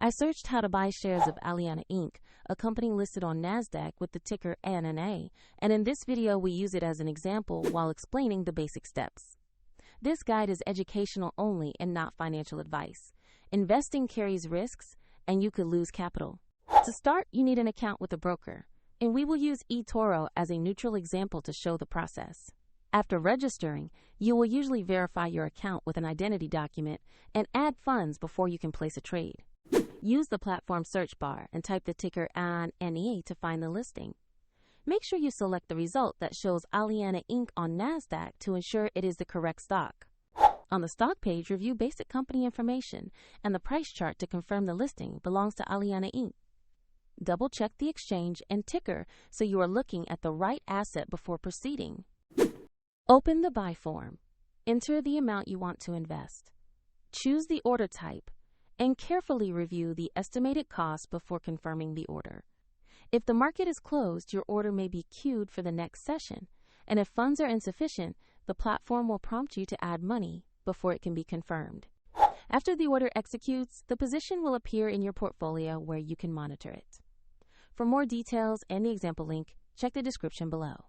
I searched how to buy shares of AleAnna Inc., a company listed on NASDAQ with the ticker ANNA, and in this video we use it as an example while explaining the basic steps. This guide is educational only and not financial advice. Investing carries risks, and you could lose capital. To start, you need an account with a broker, and we will use eToro as a neutral example to show the process. After registering, you will usually verify your account with an identity document and add funds before you can place a trade. Use the platform search bar and type the ticker AleAnna to find the listing. Make sure you select the result that shows AleAnna Inc. on NASDAQ to ensure it is the correct stock. On the stock page, review basic company information and the price chart to confirm the listing belongs to AleAnna Inc. Double-check the exchange and ticker so you are looking at the right asset before proceeding. Open the buy form. Enter the amount you want to invest. Choose the order type and carefully review the estimated cost before confirming the order. If the market is closed, your order may be queued for the next session, and if funds are insufficient, the platform will prompt you to add money before it can be confirmed. After the order executes, the position will appear in your portfolio where you can monitor it. For more details and the example link, check the description below.